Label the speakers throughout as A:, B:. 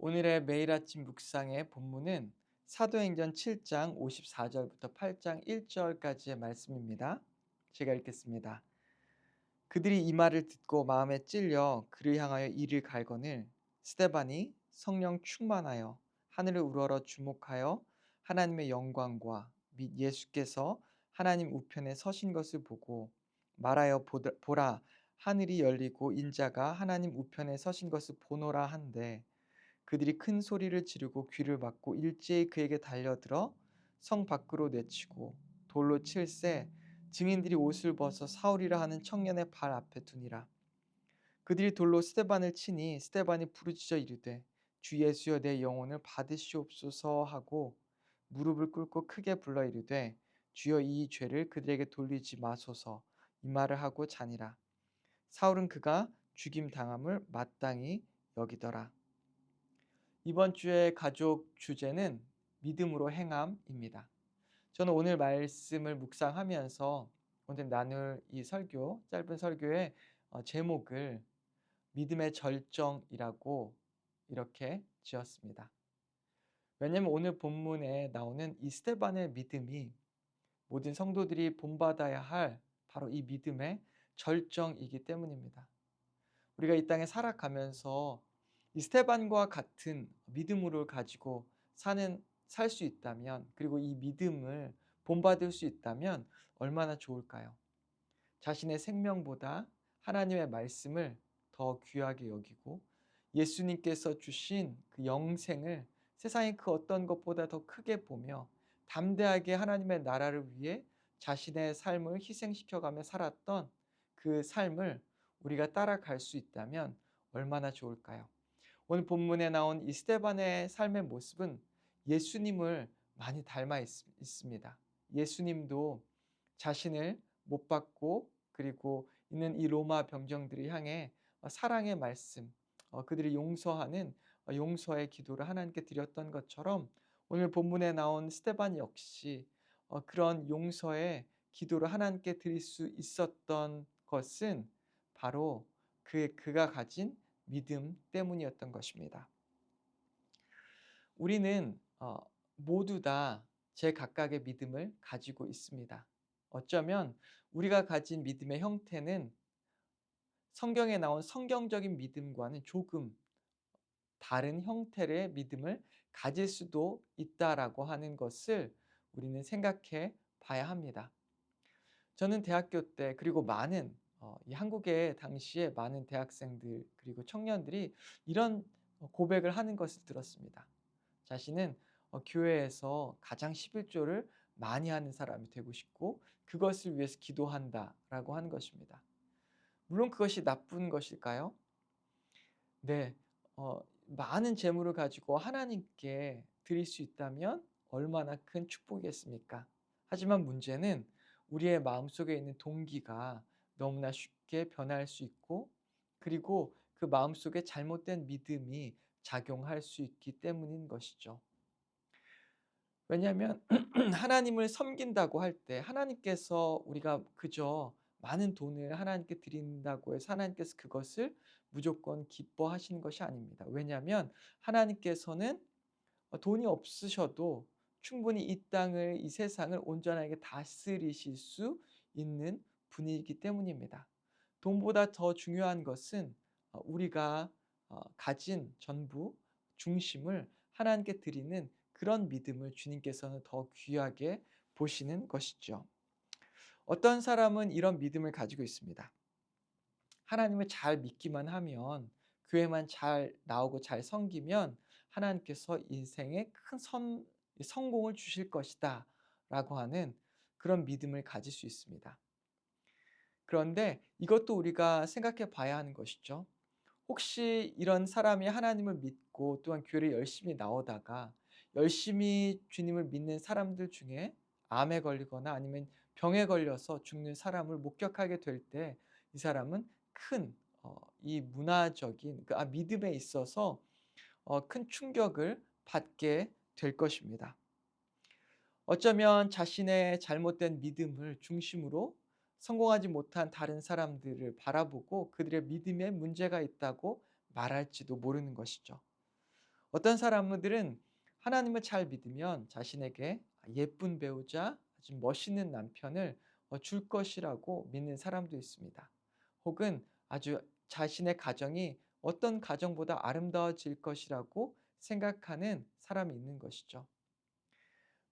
A: 오늘의 매일 아침 묵상의 본문은 사도행전 7장 54절부터 8장 1절까지의 말씀입니다. 제가 읽겠습니다. 그들이 이 말을 듣고 마음에 찔려 그를 향하여 이를 갈거늘 스데반이 성령 충만하여 하늘을 우러러 주목하여 하나님의 영광과 및 예수께서 하나님 우편에 서신 것을 보고 말하여 보라 하늘이 열리고 인자가 하나님 우편에 서신 것을 보노라 한데 그들이 큰 소리를 지르고 귀를 막고 일제히 그에게 달려들어 성 밖으로 내치고 돌로 칠세 증인들이 옷을 벗어 사울이라 하는 청년의 발 앞에 두니라. 그들이 돌로 스데반을 치니 스데반이 부르짖어 이르되 주 예수여 내 영혼을 받으시옵소서 하고 무릎을 꿇고 크게 불러 이르되 주여 이 죄를 그들에게 돌리지 마소서 이 말을 하고 자니라. 사울은 그가 죽임 당함을 마땅히 여기더라. 이번 주의 가족 주제는 믿음으로 행함입니다. 저는 오늘 말씀을 묵상하면서 오늘 나눌 이 설교, 짧은 설교의 제목을 믿음의 절정이라고 이렇게 지었습니다. 왜냐하면 오늘 본문에 나오는 이 스데반의 믿음이 모든 성도들이 본받아야 할 바로 이 믿음의 절정이기 때문입니다. 우리가 이 땅에 살아가면서 이 스테반과 같은 믿음으로 가지고 살 수 있다면, 그리고 이 믿음을 본받을 수 있다면 얼마나 좋을까요? 자신의 생명보다 하나님의 말씀을 더 귀하게 여기고 예수님께서 주신 그 영생을 세상의 그 어떤 것보다 더 크게 보며 담대하게 하나님의 나라를 위해 자신의 삶을 희생시켜가며 살았던 그 삶을 우리가 따라갈 수 있다면 얼마나 좋을까요? 오늘 본문에 나온 이 스데반의 삶의 모습은 예수님을 많이 닮아 있습니다. 예수님도 자신을 못 박고 그리고 있는 이 로마 병정들을 향해 사랑의 말씀, 그들이 용서하는 용서의 기도를 하나님께 드렸던 것처럼 오늘 본문에 나온 스데반 역시 그런 용서의 기도를 하나님께 드릴 수 있었던 것은 바로 그가 가진 믿음 때문이었던 것입니다. 우리는 모두 다 제각각의 믿음을 가지고 있습니다. 어쩌면 우리가 가진 믿음의 형태는 성경에 나온 성경적인 믿음과는 조금 다른 형태의 믿음을 가질 수도 있다라고 하는 것을 우리는 생각해 봐야 합니다. 저는 대학교 때 그리고 많은 이 한국의 당시에 많은 대학생들 그리고 청년들이 이런 고백을 하는 것을 들었습니다. 자신은 교회에서 가장 11조를 많이 하는 사람이 되고 싶고 그것을 위해서 기도한다라고 하는 것입니다. 물론 그것이 나쁜 것일까요? 네. 많은 재물을 가지고 하나님께 드릴 수 있다면 얼마나 큰 축복이겠습니까? 하지만 문제는 우리의 마음속에 있는 동기가 너무나 쉽게 변할 수 있고 그리고 그 마음속에 잘못된 믿음이 작용할 수 있기 때문인 것이죠. 왜냐하면 하나님을 섬긴다고 할 때 하나님께서 우리가 그저 많은 돈을 하나님께 드린다고 해서 하나님께서 그것을 무조건 기뻐하시는 것이 아닙니다. 왜냐하면 하나님께서는 돈이 없으셔도 충분히 이 땅을 이 세상을 온전하게 다스리실 수 있는 분이기 때문입니다. 돈보다 더 중요한 것은 우리가 가진 전부 중심을 하나님께 드리는 그런 믿음을 주님께서는 더 귀하게 보시는 것이죠. 어떤 사람은 이런 믿음을 가지고 있습니다. 하나님을 잘 믿기만 하면 교회만 잘 나오고 잘 섬기면 하나님께서 인생에 큰 성공을 주실 것이다 라고 하는 그런 믿음을 가질 수 있습니다. 그런데 이것도 우리가 생각해 봐야 하는 것이죠. 혹시 이런 사람이 하나님을 믿고 또한 교회를 열심히 나오다가 열심히 주님을 믿는 사람들 중에 암에 걸리거나 아니면 병에 걸려서 죽는 사람을 목격하게 될 때 이 사람은 큰 이 문화적인 믿음에 있어서 큰 충격을 받게 될 것입니다. 어쩌면 자신의 잘못된 믿음을 중심으로 성공하지 못한 다른 사람들을 바라보고 그들의 믿음에 문제가 있다고 말할지도 모르는 것이죠. 어떤 사람들은 하나님을 잘 믿으면 자신에게 예쁜 배우자, 아주 멋있는 남편을 줄 것이라고 믿는 사람도 있습니다. 혹은 아주 자신의 가정이 어떤 가정보다 아름다워질 것이라고 생각하는 사람이 있는 것이죠.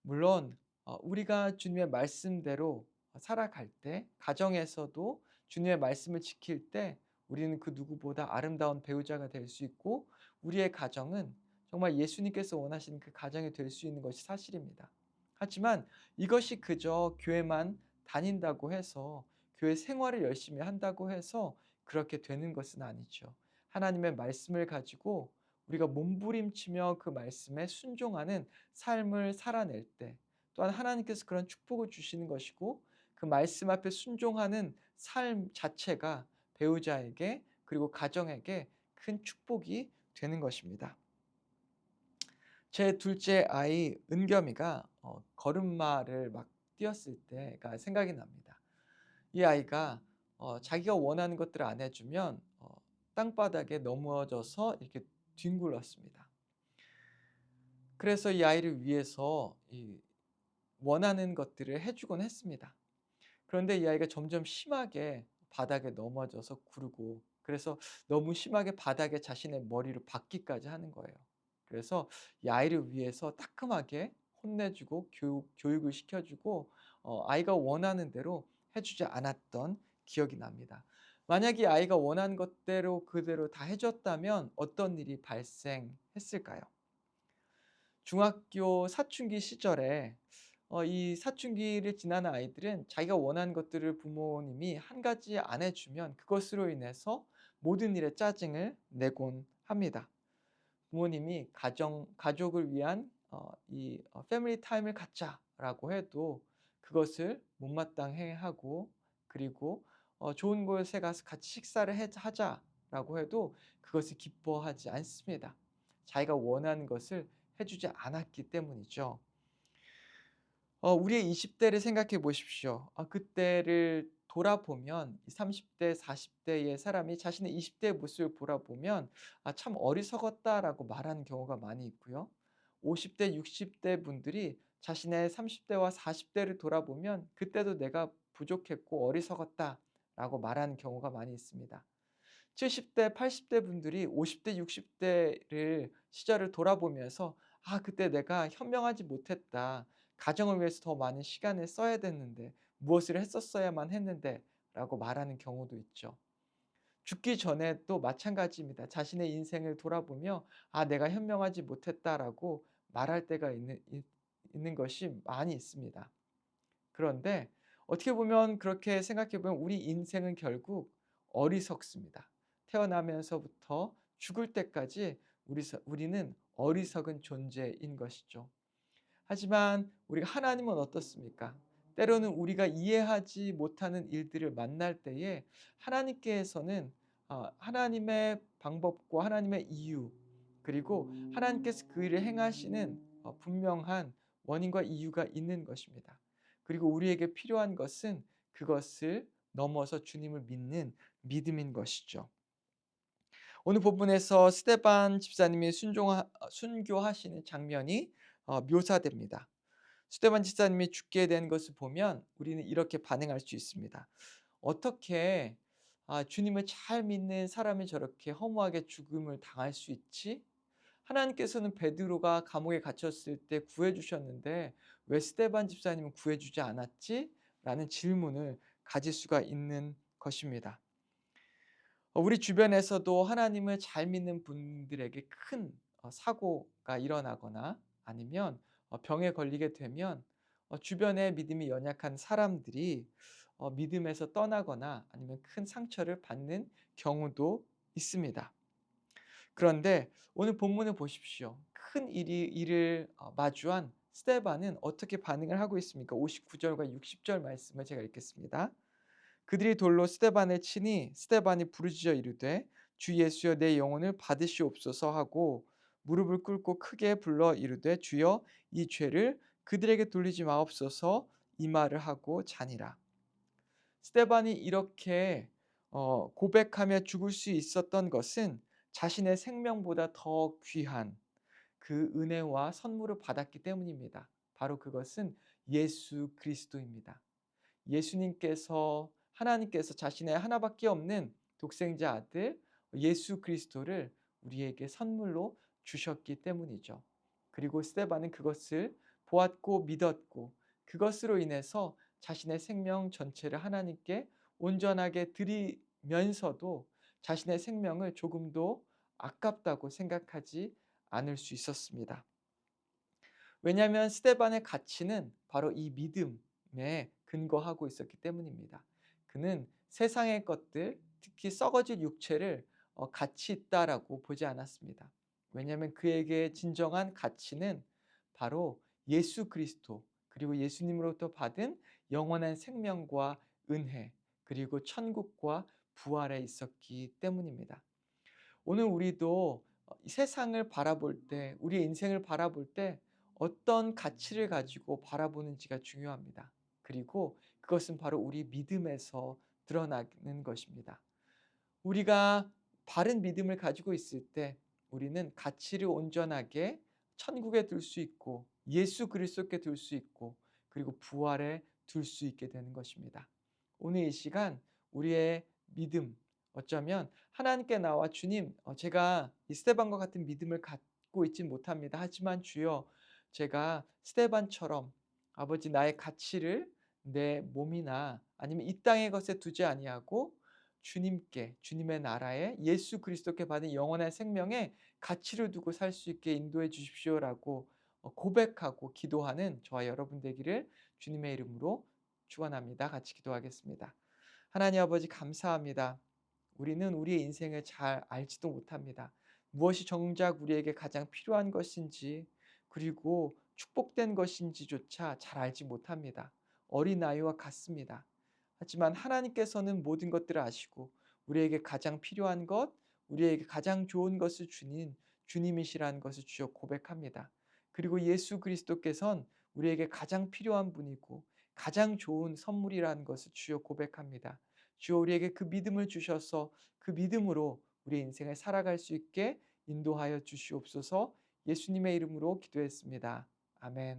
A: 물론 우리가 주님의 말씀대로 살아갈 때, 가정에서도 주님의 말씀을 지킬 때 우리는 그 누구보다 아름다운 배우자가 될 수 있고, 우리의 가정은 정말 예수님께서 원하시는 그 가정이 될 수 있는 것이 사실입니다. 하지만 이것이 그저 교회만 다닌다고 해서, 교회 생활을 열심히 한다고 해서 그렇게 되는 것은 아니죠. 하나님의 말씀을 가지고 우리가 몸부림치며 그 말씀에 순종하는 삶을 살아낼 때, 또한 하나님께서 그런 축복을 주시는 것이고, 그 말씀 앞에 순종하는 삶 자체가 배우자에게, 그리고 가정에게 큰 축복이 되는 것입니다. 제 둘째 아이 은겸이가 걸음마를 막 뛰었을 때가 생각이 납니다. 이 아이가 자기가 원하는 것들을 안 해주면 땅바닥에 넘어져서 이렇게 뒹굴렀습니다. 그래서 이 아이를 위해서 원하는 것들을 해 주곤 했습니다. 그런데 이 아이가 점점 심하게 바닥에 넘어져서 구르고, 그래서 너무 심하게 바닥에 자신의 머리를 박기까지 하는 거예요. 그래서 이 아이를 위해서 따끔하게 혼내 주고 교육을 시켜 주고 아이가 원하는 대로 해 주지 않았던 기억이 납니다. 만약 이 아이가 원하는 것대로 그대로 다 해 줬다면 어떤 일이 발생했을까요? 중학교 사춘기 시절에 이 사춘기를 지나는 아이들은 자기가 원하는 것들을 부모님이 한 가지 안 해 주면 그것으로 인해서 모든 일에 짜증을 내곤 합니다. 부모님이 가족을 위한 패밀리 타임을 갖자라고 해도 그것을 못마땅해 하고, 그리고 좋은 곳에 가서 같이 식사를 하자라고 해도 그것을 기뻐하지 않습니다. 자기가 원하는 것을 해 주지 않았기 때문이죠. 우리의 20 대를 생각해 보십시오. 그때를 돌아보면 이 30 대, 40 대의 사람이 자신의 20 대의 모습을 돌아보면 '아 참 어리석었다.'라고 말하는 경우가 많이 있고요. 50 대, 60대 분들이 자신의 30 대와 40 대를 돌아보면 '그때도 내가 부족했고 어리석었다.'라고 말하는 경우가 많이 있습니다. 70 대, 80대 분들이 50 대, 60 대를 시절을 돌아보면서 '아 그때 내가 현명하지 못했다. 가정을 위해서 더 많은 시간을 써야 됐는데, 무엇을 했었어야만 했는데.'라고 말하는 경우도 있죠. 죽기 전에도 마찬가지입니다. 자신의 인생을 돌아보며 '아 내가 현명하지 못했다.'라고 말할 때가 있는 것이 많이 있습니다. 그런데 어떻게 보면, 그렇게 생각해 보면 우리 인생은 결국 어리석습니다. 태어나면서부터 죽을 때까지 우리는 어리석은 존재인 것이죠. 하지만 우리가 하나님은 어떻습니까? 때로는 우리가 이해하지 못하는 일들을 만날 때에 하나님께서는 하나님의 방법과 하나님의 이유, 그리고 하나님께서 그 일을 행하시는 분명한 원인과 이유가 있는 것입니다. 그리고 우리에게 필요한 것은 그것을 넘어서 주님을 믿는 믿음인 것이죠. 오늘 본문에서 스데반 집사님이 순교하시는 장면이 묘사됩니다. 스데반 집사님이 죽게 된 것을 보면 우리는 이렇게 반응할 수 있습니다. 어떻게 주님을 잘 믿는 사람이 저렇게 허무하게 죽음을 당할 수 있지? 하나님께서는 베드로가 감옥에 갇혔을 때 구해 주셨는데 왜 스데반 집사님은 구해 주지 않았지? 라는 질문을 가질 수가 있는 것입니다. 우리 주변에서도 하나님을 잘 믿는 분들에게 큰 사고가 일어나거나, 아니면 병에 걸리게 되면 주변에 믿음이 연약한 사람들이 믿음에서 떠나거나 아니면 큰 상처를 받는 경우도 있습니다. 그런데 오늘 본문을 보십시오. 큰 일을 마주한 스데반은 어떻게 반응을 하고 있습니까? 59 절과 60절 말씀을 제가 읽겠습니다. 그들이 돌로 스데반을 치니 스데반이 부르짖어 이르되 주 예수여 내 영혼을 받으시옵소서 하고 무릎을 꿇고 크게 불러 이르되 주여 이 죄를 그들에게 돌리지 마옵소서, 이 말을 하고 자니라. 스데반이 이렇게 고백하며 죽을 수 있었던 것은 자신의 생명보다 더 귀한, 그 은혜와 선물을 받았기 때문입니다. 바로 그것은 예수 그리스도입니다. 예수님께서 하나님께서 자신의 하나밖에 없는 독생자 아들 예수 그리스도를 우리에게 선물로 주셨기 때문이죠. 그리고 스데반은 그것을 보았고 믿었고 그것으로 인해서 자신의 생명 전체를 하나님께 온전하게 드리면서도 자신의 생명을 조금도 아깝다고 생각하지 않을 수 있었습니다. 왜냐하면 스데반의 가치는 바로 이 믿음에 근거하고 있었기 때문입니다. 그는 세상의 것들, 특히 썩어질 육체를 가치 있다라고 보지 않았습니다. 왜냐하면 그에게 진정한 가치는 바로 예수 그리스도, 그리고 예수님으로부터 받은 영원한 생명과 은혜, 그리고 천국과 부활에 있었기 때문입니다. 오늘 우리도 이 세상을 바라볼 때, 우리의 인생을 바라볼 때 어떤 가치를 가지고 바라보는지가 중요합니다. 그리고 그것은 바로 우리 믿음에서 드러나는 것입니다. 우리가 바른 믿음을 가지고 있을 때 우리는 가치를 온전하게 천국에 둘 수 있고 예수 그리스도께 둘 수 있고 그리고 부활에 둘 수 있게 되는 것입니다. 오늘 이 시간 우리의 믿음, 어쩌면 하나님께 나와 주님, 제가 이 스데반과 같은 믿음을 갖고 있지 못합니다. 하지만 주여, 제가 스데반처럼 아버지 나의 가치를 내 몸이나 아니면 이 땅의 것에 두지 아니하고 주님께, 주님의 나라에 예수 그리스도께 받은 영원한 생명에 가치를 두고 살 수 있게 인도해 주십시오라고 고백하고 기도하는 저와 여러분 되기를 주님의 이름으로 축원합니다. 같이 기도하겠습니다. 하나님 아버지 감사합니다. 우리는 우리의 인생을 잘 알지도 못합니다. 무엇이 정작 우리에게 가장 필요한 것인지 그리고 축복된 것인지조차 잘 알지 못합니다. 어린아이와 같습니다. 하지만 하나님께서는 모든 것들을 아시고 우리에게 가장 필요한 것, 우리에게 가장 좋은 것을 주닌 주님이시라는 것을 주여 고백합니다. 그리고 예수 그리스도께서는 우리에게 가장 필요한 분이고 가장 좋은 선물이라는 것을 주여 고백합니다. 주여 우리에게 그 믿음을 주셔서 그 믿음으로 우리의 인생을 살아갈 수 있게 인도하여 주시옵소서. 예수님의 이름으로 기도했습니다. 아멘.